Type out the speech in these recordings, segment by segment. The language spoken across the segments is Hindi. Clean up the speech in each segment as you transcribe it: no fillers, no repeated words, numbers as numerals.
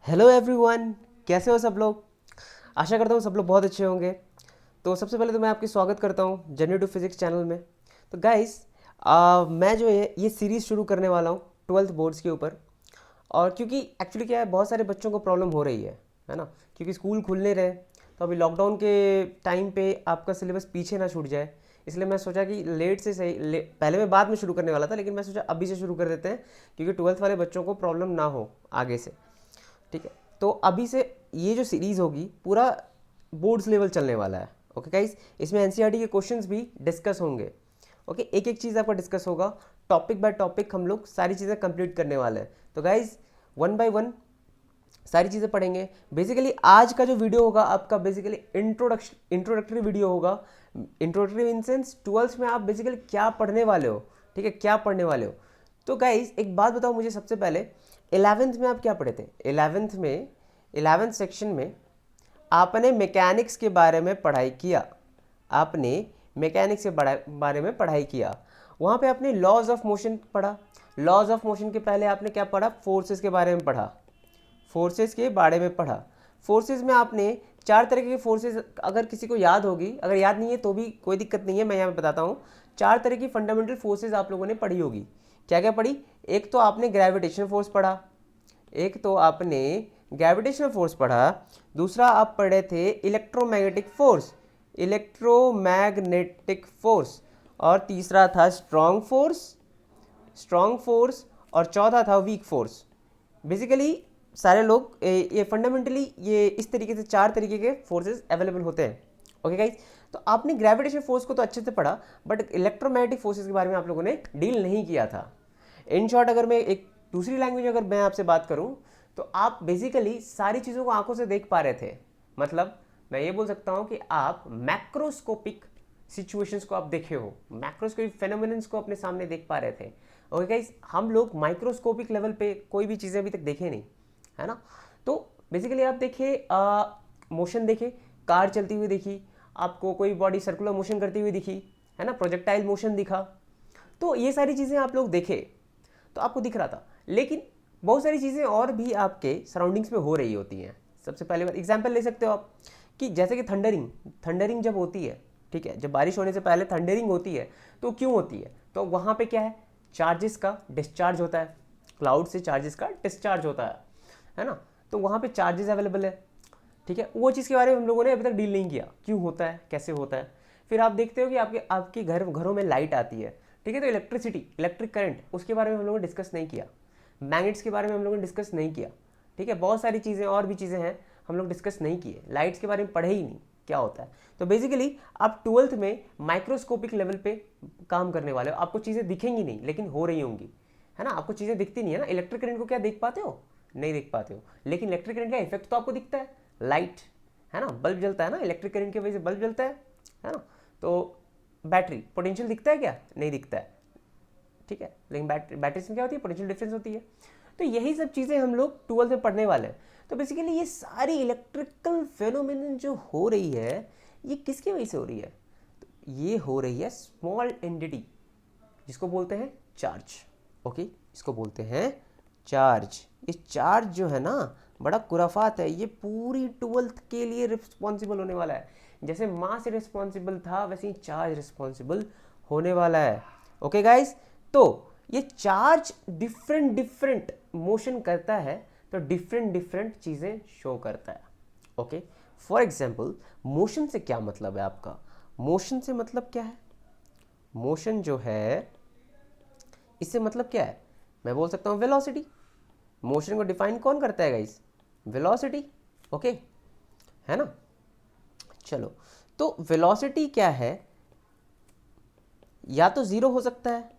हेलो एवरीवन, कैसे हो सब लोग। आशा करता हूँ सब लोग बहुत अच्छे होंगे। तो सबसे पहले तो मैं आपकी स्वागत करता हूँ जर्नी टू फिजिक्स चैनल में। तो गाइस, मैं जो है ये सीरीज़ शुरू करने वाला हूँ ट्वेल्थ बोर्ड्स के ऊपर। और क्योंकि एक्चुअली क्या है, बहुत सारे बच्चों को प्रॉब्लम हो रही है ना। क्योंकि स्कूल खुल नहीं रहे, तो अभी लॉकडाउन के टाइम पे आपका सिलेबस पीछे ना छूट जाए। इसलिए मैं सोचा कि लेट से सही पहले मैं बाद में शुरू करने वाला था, लेकिन मैं सोचा अभी से शुरू कर देते हैं, क्योंकि ट्वेल्थ वाले बच्चों को प्रॉब्लम ना हो आगे से। ठीक है, तो अभी से ये जो सीरीज़ होगी पूरा बोर्ड्स लेवल चलने वाला है। ओके गाइस, इसमें एनसीईआरटी के क्वेश्चंस भी डिस्कस होंगे। ओके, एक एक चीज़ आपका डिस्कस होगा, टॉपिक बाय टॉपिक हम लोग सारी चीज़ें कंप्लीट करने वाले हैं। तो गाइस, वन बाय वन सारी चीज़ें पढ़ेंगे। बेसिकली आज का जो वीडियो होगा आपका बेसिकली इंट्रोडक्टरी वीडियो होगा। इंट्रोडक्टरी इन सेंस ट्वेल्थ में आप बेसिकली क्या पढ़ने वाले हो। ठीक है, क्या पढ़ने वाले हो। तो गाइज एक बात बताओ मुझे सबसे पहले, 11th में आप क्या पढ़े थे। 11th में 11th सेक्शन में आपने मैकेनिक्स के बारे में पढ़ाई किया। आपने मैकेनिक्स के बारे में पढ़ाई किया। वहाँ पे आपने लॉज ऑफ मोशन पढ़ा। लॉज ऑफ मोशन के पहले आपने क्या पढ़ा, फोर्सेस के बारे में पढ़ा। फोर्सेस के बारे में पढ़ा। फोर्सेस में आपने चार तरह के फोर्सेस, अगर किसी को याद होगी, अगर याद नहीं है तो भी कोई दिक्कत नहीं है, मैं यहाँ पे बताता हूँ। चार तरह की फंडामेंटल फोर्सेस आप लोगों ने पढ़ी होगी। क्या क्या पढ़ी। एक तो आपने ग्रेविटेशनल फोर्स पढ़ा। एक तो आपने ग्रेविटेशनल फोर्स पढ़ा। दूसरा आप पढ़े थे इलेक्ट्रोमैग्नेटिक फोर्स। Electromagnetic force. और तीसरा था स्ट्रॉन्ग फोर्स। Strong force. और चौथा था वीक फोर्स। बेसिकली सारे लोग ये फंडामेंटली ये इस तरीके से चार तरीके के फोर्सेस अवेलेबल होते हैं। ओके गाइज, तो आपने ग्रेविटेशन फोर्स को तो अच्छे से पढ़ा, बट इलेक्ट्रोमैग्नेटिक फोर्सेस के बारे में आप लोगों ने डील नहीं किया था। इन शॉर्ट, अगर मैं एक दूसरी लैंग्वेज अगर मैं आपसे बात करूं, तो आप बेसिकली सारी चीज़ों को आंखों से देख पा रहे थे। मतलब मैं ये बोल सकता हूं कि आप मैक्रोस्कोपिक सिचुएशंस को आप देखे हो, मैक्रोस्कोपिक फेनोमेनन्स को अपने सामने देख पा रहे थे। ओके गाइज, हम लोग माइक्रोस्कोपिक लेवल पे कोई भी चीज़ें अभी तक देखे नहीं, है ना। तो बेसिकली आप देखिए, मोशन देखे, कार चलती हुई देखी आपको, कोई बॉडी सर्कुलर मोशन करती हुई दिखी, है ना, प्रोजेक्टाइल मोशन दिखा। तो ये सारी चीज़ें आप लोग देखे तो आपको दिख रहा था, लेकिन बहुत सारी चीज़ें और भी आपके सराउंडिंग्स में हो रही होती हैं। सबसे पहले बात एग्जाम्पल ले सकते हो आप, कि जैसे कि थंडरिंग। थंडरिंग जब होती है, ठीक है, जब बारिश होने से पहले थंडरिंग होती है, तो क्यों होती है, तो वहाँ पे क्या है, चार्जेस का डिस्चार्ज होता है। क्लाउड से चार्जेस का डिस्चार्ज होता है ना। तो वहाँ पे चार्जेस अवेलेबल है। ठीक है, वो चीज़ के बारे में हम लोगों ने अभी तक डील नहीं किया, क्यों होता है, कैसे होता है। फिर आप देखते हो कि आपके आपके घरों में लाइट आती है। ठीक है, तो इलेक्ट्रिसिटी, इलेक्ट्रिक करंट, उसके बारे में हम लोगों ने डिस्कस नहीं किया। मैग्नेट्स के बारे में हम लोगों ने डिस्कस नहीं किया। ठीक है, बहुत सारी चीज़ें और भी चीज़ें हैं हम लोग डिस्कस नहीं किए। लाइट्स के बारे में पढ़े ही नहीं क्या होता है। तो बेसिकली आप ट्वेल्थ में माइक्रोस्कोपिक लेवल पे काम करने वाले हो। आपको चीज़ें दिखेंगी नहीं, लेकिन हो रही होंगी, है ना। आपको चीज़ें दिखती नहीं है ना। इलेक्ट्रिक करंट को क्या देख पाते हो, नहीं देख पाते हो, लेकिन इलेक्ट्रिक करंट का इफेक्ट तो आपको दिखता है। लाइट, है ना, बल्ब जलता है ना, इलेक्ट्रिक करंट की वजह से बल्ब जलता है ना। तो बैटरी पोटेंशियल दिखता है क्या, नहीं दिखता है। ठीक है, लेकिन बैटरी में क्या होती है, पोटेंशियल डिफरेंस होती है। तो यही सब चीज़ें हम लोग ट्वेल्थ में पढ़ने वाले हैं। तो बेसिकली ये सारी इलेक्ट्रिकल फेनोमेनन जो हो रही है, ये किसकी वजह से हो रही है, तो ये हो रही है स्मॉल एंटिटी, जिसको बोलते हैं चार्ज। ओके, इसको बोलते हैं चार्ज। ये चार्ज जो है ना, बड़ा कुराफात है। ये पूरी ट्वेल्थ के लिए रिस्पॉन्सिबल होने वाला है। जैसे मास रिस्पॉन्सिबल था, वैसे ही चार्ज रिस्पॉन्सिबल होने वाला है। ओके गाइस, तो ये चार्ज डिफरेंट डिफरेंट मोशन करता है, तो डिफरेंट डिफरेंट चीज़ें शो करता है। ओके, फॉर एग्जाम्पल, मोशन से क्या मतलब है आपका, मोशन से मतलब क्या है, मोशन जो है इससे मतलब क्या है, मैं बोल सकता हूँ वेलोसिटी। मोशन को डिफाइन कौन करता है गाइस, वेलोसिटी। ओके, है ना। चलो, तो वेलोसिटी क्या है, या तो जीरो हो सकता है,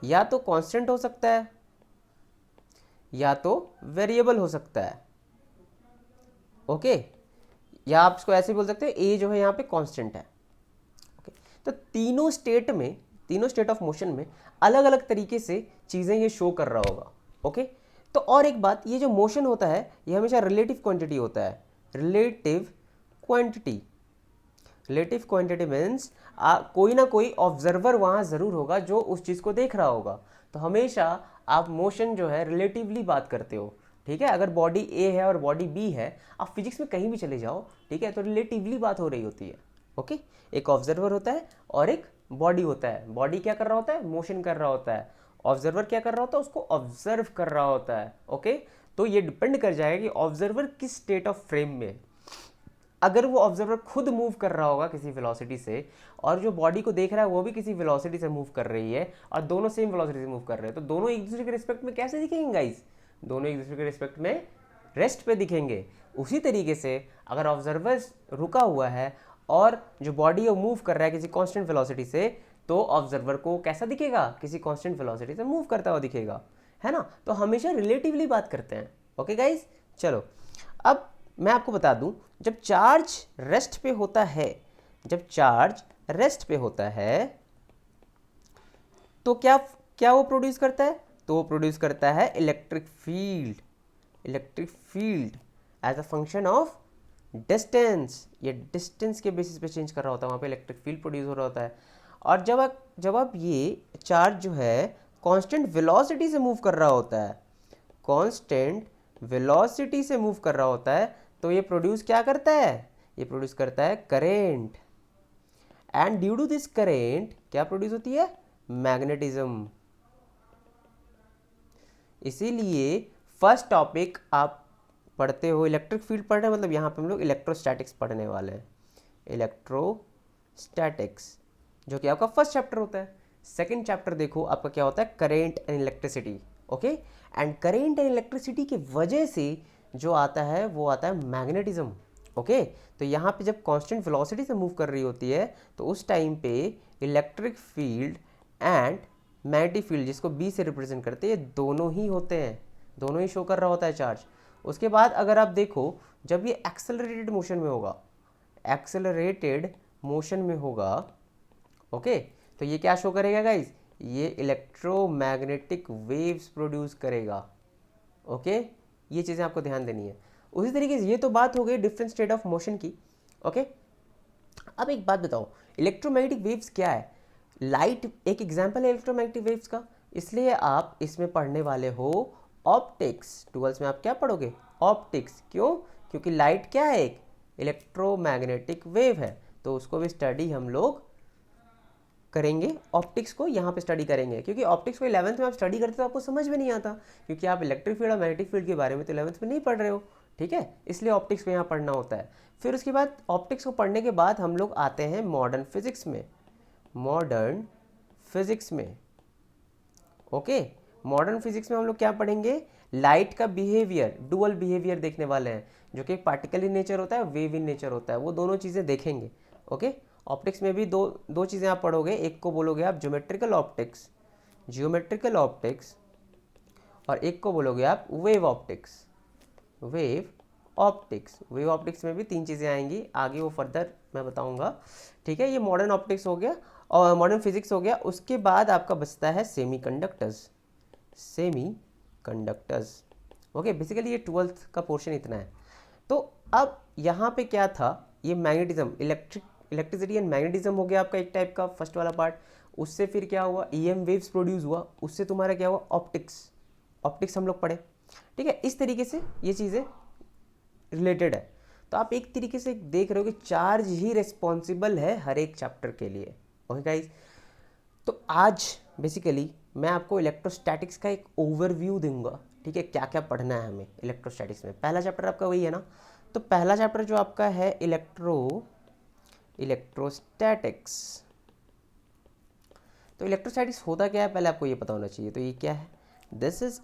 या तो कांस्टेंट हो सकता है, या तो वेरिएबल हो सकता है। ओके, या आप इसको ऐसे बोल सकते हैं, ए जो है यहाँ पे कांस्टेंट है। ओके, तो तीनों स्टेट में, तीनों स्टेट ऑफ मोशन में अलग अलग तरीके से चीज़ें ये शो कर रहा होगा। ओके, तो और एक बात, ये जो मोशन होता है ये हमेशा रिलेटिव क्वांटिटी होता है। Relative quantity, relative quantity means कोई ना कोई ऑब्जर्वर वहाँ ज़रूर होगा जो उस चीज़ को देख रहा होगा। तो हमेशा आप मोशन जो है रिलेटिवली बात करते हो। ठीक है। अगर बॉडी ए है और बॉडी बी है, आप फिजिक्स में कहीं भी चले जाओ, ठीक है, तो रिलेटिवली बात हो रही होती है। ओके, एक ऑब्जर्वर होता है और एक बॉडी होता है। बॉडी क्या कर रहा होता है? मोशन कर रहा होता है। ऑब्जर्वर क्या कर रहा होता है? उसको ऑब्जर्व कर रहा होता है। ओके, तो ये डिपेंड कर जाएगा कि ऑब्जर्वर किस स्टेट ऑफ फ्रेम में। अगर वो ऑब्जर्वर खुद मूव कर रहा होगा किसी वेलोसिटी से, और जो बॉडी को देख रहा है वो भी किसी वेलोसिटी से मूव कर रही है, और दोनों सेम वेलोसिटी से मूव कर रहे हैं, तो दोनों एक दूसरे के रिस्पेक्ट में कैसे दिखेंगे गाइस? दोनों एक दूसरे के रिस्पेक्ट में रेस्ट पे दिखेंगे। उसी तरीके से अगर ऑब्जर्वर रुका हुआ है और जो बॉडी है वो मूव कर रहा है किसी कांस्टेंट वेलोसिटी से, तो ऑब्जर्वर को कैसा दिखेगा? किसी कांस्टेंट वेलोसिटी से मूव करता हुआ दिखेगा, है ना। तो हमेशा रिलेटिवली बात करते हैं। ओके गाइस, चलो अब मैं आपको बता दूं, जब चार्ज रेस्ट पे होता है, जब चार्ज रेस्ट पे होता है, तो क्या क्या वो प्रोड्यूस करता है? तो वो प्रोड्यूस करता है electric field. Electric field as a function of distance, ये डिस्टेंस के बेसिस पे चेंज कर रहा होता है, वहाँ पे इलेक्ट्रिक फील्ड प्रोड्यूस हो रहा होता है। और जब आप ये चार्ज जो है कांस्टेंट वेलोसिटी से मूव कर रहा होता है, कांस्टेंट वेलोसिटी से मूव कर रहा होता है, तो ये प्रोड्यूस क्या करता है? ये प्रोड्यूस करता है current. And due to this current क्या प्रोड्यूस होती है? मैग्नेटिज्म। इसीलिए फर्स्ट टॉपिक आप पढ़ते हो, इलेक्ट्रिक फील्ड पढ़ रहे हैं, मतलब यहाँ पे हम लोग इलेक्ट्रोस्टैटिक्स पढ़ने वाले हैं। इलेक्ट्रोस्टैटिक्स जो कि आपका फर्स्ट चैप्टर होता है। सेकंड चैप्टर देखो आपका क्या होता है? Current and electricity. Okay, and current and electricity की वजह से जो आता है वो आता है मैग्नेटिज्म। ओके, तो यहाँ पे जब कांस्टेंट वेलोसिटी से मूव कर रही होती है, तो उस टाइम पे electric field and magnetic field, जिसको बी से रिप्रेजेंट करते हैं, दोनों ही होते हैं, दोनों ही शो कर रहा होता है चार्ज। उसके बाद अगर आप देखो, जब ये एक्सेलरेटेड मोशन में होगा, एक्सेलरेटेड मोशन में होगा, ओके, तो ये क्या शो करेगा गाइस? ये इलेक्ट्रोमैग्नेटिक वेव्स प्रोड्यूस करेगा। ओके, ये चीज़ें आपको ध्यान देनी है। उसी तरीके से ये तो बात हो गई डिफरेंट स्टेट ऑफ मोशन की। ओके, अब एक बात बताओ, इलेक्ट्रोमैग्नेटिक वेव्स क्या है? लाइट एक एग्जांपल है इलेक्ट्रोमैग्नेटिक वेव्स का, इसलिए आप इसमें पढ़ने वाले हो ऑप्टिक्स। ट्वेल्थ में आप क्या पढ़ोगे? ऑप्टिक्स। क्यों? क्योंकि लाइट क्या है? एक इलेक्ट्रोमैग्नेटिक वेव है, तो उसको भी स्टडी हम लोग करेंगे। ऑप्टिक्स को यहाँ पे स्टडी करेंगे, क्योंकि ऑप्टिक्स को 11th में आप स्टडी करते तो आपको समझ में नहीं आता, क्योंकि आप इलेक्ट्रिक फील्ड और मैग्नेटिक फील्ड के बारे में तो 11th में नहीं पढ़ रहे हो, ठीक है, इसलिए ऑप्टिक्स को यहाँ पढ़ना होता है। फिर उसके बाद ऑप्टिक्स को पढ़ने के बाद हम लोग आते हैं मॉडर्न फिजिक्स में। मॉडर्न फिजिक्स में, ओके, मॉडर्न फिजिक्स में हम लोग क्या पढ़ेंगे? लाइट का बिहेवियर, डुअल बिहेवियर देखने वाले हैं, जो कि पार्टिकल इन नेचर होता है, वेव इन नेचर होता है, वो दोनों चीज़ें देखेंगे। ओके, ऑप्टिक्स में भी दो चीज़ें आप पढ़ोगे, एक को बोलोगे आप ज्योमेट्रिकल ऑप्टिक्स, जियोमेट्रिकल ऑप्टिक्स, और एक को बोलोगे आप wave optics, wave optics. Wave optics में भी 3 चीज़ें आएंगी, आगे वो फर्दर मैं बताऊंगा, ठीक है। ये मॉडर्न ऑप्टिक्स हो गया और मॉडर्न फिजिक्स हो गया। उसके बाद आपका बचता है सेमीकंडक्टर्स, सेमीकंडक्टर्स। ओके, बेसिकली ये 12th का पोर्शन इतना है। तो अब यहाँ पे क्या था? ये मैग्नेटिज्म, इलेक्ट्रिसिटी एंड मैग्नेटिज्म हो गया आपका एक टाइप का फर्स्ट वाला पार्ट। उससे फिर क्या हुआ? ईएम वेव्स प्रोड्यूस हुआ, उससे तुम्हारा क्या हुआ? ऑप्टिक्स। ऑप्टिक्स हम लोग पढ़े, ठीक है। इस तरीके से ये चीज़ें रिलेटेड है। तो आप एक तरीके से देख रहे हो कि चार्ज ही रिस्पॉन्सिबल है हर एक चैप्टर के लिए। ओके गाइज, तो आज बेसिकली मैं आपको इलेक्ट्रोस्टैटिक्स का एक ओवरव्यू दूंगा, ठीक है, क्या क्या पढ़ना है हमें इलेक्ट्रोस्टैटिक्स में। पहला चैप्टर आपका वही है ना, तो पहला चैप्टर जो आपका है इलेक्ट्रोस्टैटिक्स। तो इलेक्ट्रोस्टैटिक्स होता क्या है पहले आपको ये पता होना चाहिए। तो ये क्या है? This is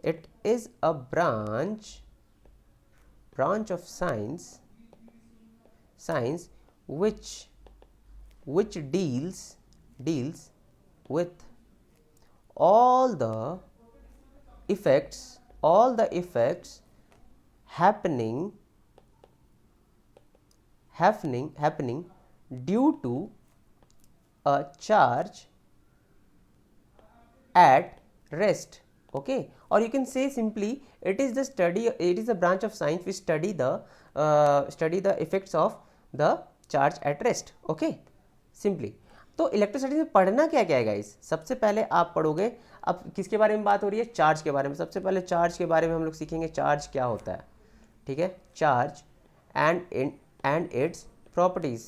it is a branch of science which deals with all the effects happening due to a charge at rest. Okay, or you can say simply it is a branch of science which study the effects of the charge at rest. Okay, simply तो इलेक्ट्रोस्टैटिक्स में पढ़ना क्या क्या है गाइस? सबसे पहले आप पढ़ोगे, अब किसके बारे में बात हो रही है? चार्ज के बारे में। सबसे पहले चार्ज के बारे में हम लोग सीखेंगे, चार्ज क्या होता है, ठीक है, charge and its properties.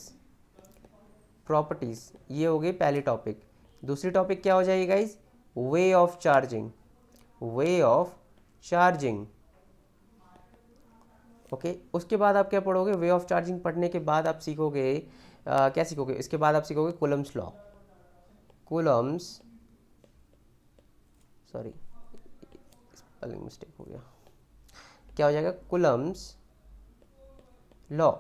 Properties ये हो गई पहली टॉपिक। दूसरी टॉपिक क्या हो जाएगी guys? Way of charging. Way of charging, okay. उसके बाद आप क्या पढ़ोगे? वे ऑफ चार्जिंग पढ़ने के बाद आप सीखोगे क्या सीखोगे? इसके बाद आप सीखोगे Coulomb's law. Coulomb's, sorry spelling mistake हो गया, क्या हो जाएगा? Coulomb's law.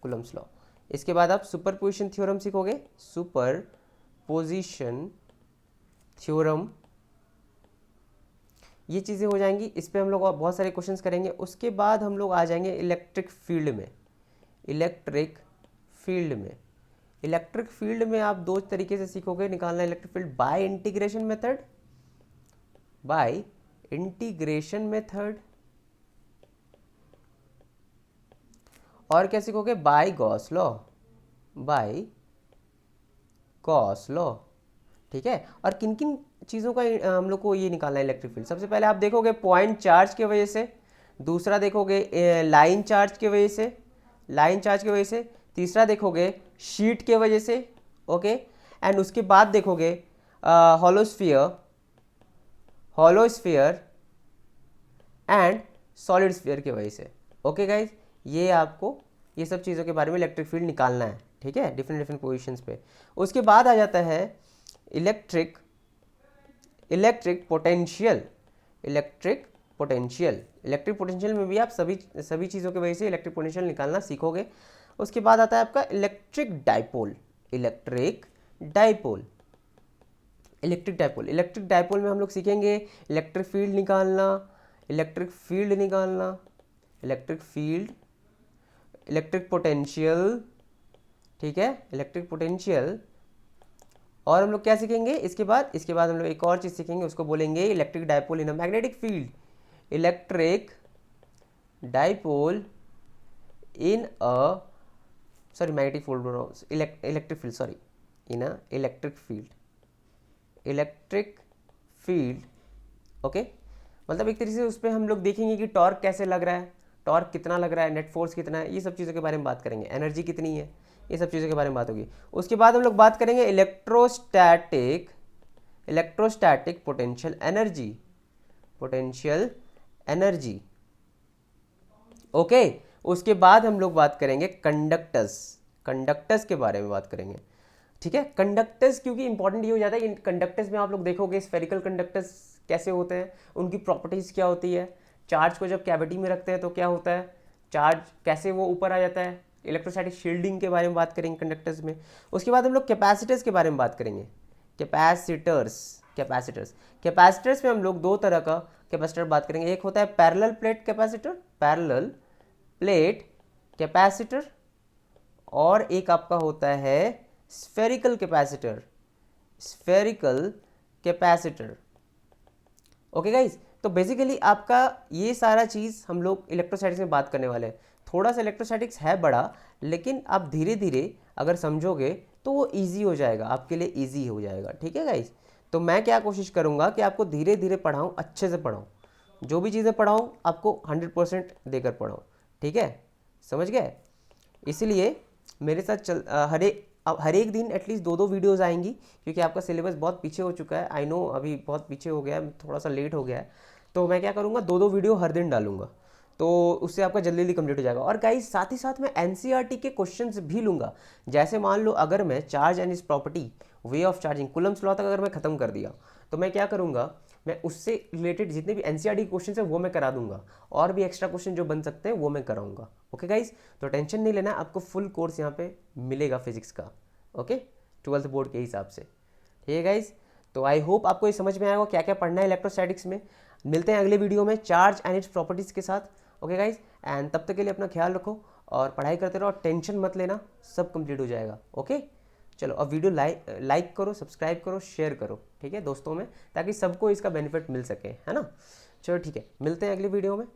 Coulomb's law. इसके बाद आप सुपरपोजिशन थ्योरम सीखोगे। सुपरपोजिशन थ्योरम, ये चीज़ें हो जाएंगी। इस पे हम लोग बहुत सारे क्वेश्चंस करेंगे। उसके बाद हम लोग आ जाएंगे इलेक्ट्रिक फील्ड में। इलेक्ट्रिक फील्ड में, इलेक्ट्रिक फील्ड में आप दो तरीके से सीखोगे निकालना electric field, by integration method, by integration method, और क्या सीखोगे? By Gauss law, by Gauss law, ठीक है। और किन किन चीज़ों का हम लोग को ये निकालना है इलेक्ट्रिक फील्ड? सबसे पहले आप देखोगे पॉइंट चार्ज की वजह से, दूसरा देखोगे लाइन चार्ज की वजह से, लाइन चार्ज की वजह से, तीसरा देखोगे शीट के वजह से, ओके। एंड उसके बाद देखोगे हॉलोस्फीयर, हॉलोस्फीयर एंड सॉलिड स्फीयर की वजह से, ओके गाइज। ये आपको ये सब चीज़ों के बारे में इलेक्ट्रिक फील्ड निकालना है, ठीक है, डिफरेंट डिफरेंट पोजीशंस पे। उसके बाद आ जाता है electric potential. Electric potential, electric potential में भी आप सभी चीज़ों की वजह से इलेक्ट्रिक पोटेंशियल निकालना सीखोगे। उसके बाद आता है आपका electric dipole. Electric dipole, electric dipole, electric dipole में हम लोग सीखेंगे इलेक्ट्रिक फील्ड निकालना, इलेक्ट्रिक फील्ड निकालना, इलेक्ट्रिक फील्ड, इलेक्ट्रिक पोटेंशियल, ठीक है, इलेक्ट्रिक पोटेंशियल। और हम लोग क्या सीखेंगे इसके बाद? इसके बाद हम लोग एक और चीज़ सीखेंगे, उसको बोलेंगे electric dipole in a magnetic field. Electric dipole in a, sorry magnetic field, electric field, sorry, in a electric field, electric field, okay. मतलब एक तरीके से उस पर हम लोग देखेंगे कि टॉर्क कैसे लग रहा है, टॉर्क कितना लग रहा है, नेट फोर्स कितना है, ये सब चीज़ों के बारे में बात करेंगे, एनर्जी कितनी है, ये सब चीज़ों के बारे में बात होगी। उसके बाद हम लोग बात करेंगे electrostatic, electrostatic potential energy, potential energy, okay. उसके बाद हम लोग बात करेंगे कंडक्टर्स, कंडक्टर्स के बारे में बात करेंगे, ठीक है। कंडक्टर्स क्योंकि इंपॉर्टेंट ये हो जाता है कि कंडक्टर्स में आप लोग देखोगे स्फेरिकल कंडक्टर्स कैसे होते हैं, उनकी प्रॉपर्टीज़ क्या होती है, चार्ज को जब कैविटी में रखते हैं तो क्या होता है, चार्ज कैसे वो ऊपर आ जाता है, इलेक्ट्रोस्टैटिक शील्डिंग के बारे में बात करेंगे कंडक्टर्स में। उसके बाद हम लोग कैपेसिटर्स के बारे में बात करेंगे, कैपेसिटर्स, कैपेसिटर्स, कैपेसिटर्स में हम लोग दो तरह का कैपेसिटर बात करेंगे, एक होता है parallel plate capacitor, parallel plate capacitor, और एक आपका होता है spherical capacitor, spherical capacitor, okay guys. तो बेसिकली आपका ये सारा चीज़ हम लोग इलेक्ट्रोस्टैटिक्स में बात करने वाले हैं। थोड़ा सा इलेक्ट्रोस्टैटिक्स है बड़ा, लेकिन आप धीरे धीरे अगर समझोगे तो वो इजी हो जाएगा, आपके लिए इजी हो जाएगा, ठीक है गाइज। तो मैं क्या कोशिश करूँगा कि आपको धीरे धीरे पढ़ाऊँ, अच्छे से पढ़ाऊँ, जो भी चीज़ें पढ़ाऊँ आपको 100% देकर पढ़ाऊँ, ठीक है, समझ गए। इसलिए मेरे साथ हर एक दिन एटलीस्ट दो वीडियोज़ आएंगी, क्योंकि आपका सिलेबस बहुत पीछे हो चुका है, आई नो अभी बहुत पीछे हो गया है, थोड़ा सा लेट हो गया है। तो मैं क्या करूँगा, दो वीडियो हर दिन डालूंगा, तो उससे आपका जल्दी जल्दी कंप्लीट हो जाएगा। और गाइस साथ ही साथ मैं एनसीईआरटी के क्वेश्चंस भी लूँगा। जैसे मान लो अगर मैं चार्ज एंड इस property, way of charging, Coulomb's law तक अगर मैं खत्म कर दिया, तो मैं क्या करूँगा, मैं उससे रिलेटेड जितने भी एनसीईआरटी के क्वेश्चन है वो मैं करा दूंगा, और भी एक्स्ट्रा क्वेश्चन जो बन सकते हैं वो मैं कराऊंगा, ओके गाइस। तो टेंशन नहीं लेना, आपको फुल कोर्स यहाँ पे मिलेगा फिजिक्स का, ओके, 12th बोर्ड के हिसाब से, ठीक है गाइस। तो आई होप आपको ये समझ में आएगा क्या क्या पढ़ना है इलेक्ट्रोस्टैटिक्स में। मिलते हैं अगले वीडियो में चार्ज एंड इट्स प्रॉपर्टीज़ के साथ, ओके गाइस। एंड तब तक के लिए अपना ख्याल रखो और पढ़ाई करते रहो, और टेंशन मत लेना, सब कंप्लीट हो जाएगा, ओके। चलो अब वीडियो लाइक करो, सब्सक्राइब करो, शेयर करो, ठीक है दोस्तों में, ताकि सबको इसका बेनिफिट मिल सके, है ना। चलो ठीक है, मिलते हैं अगली वीडियो में।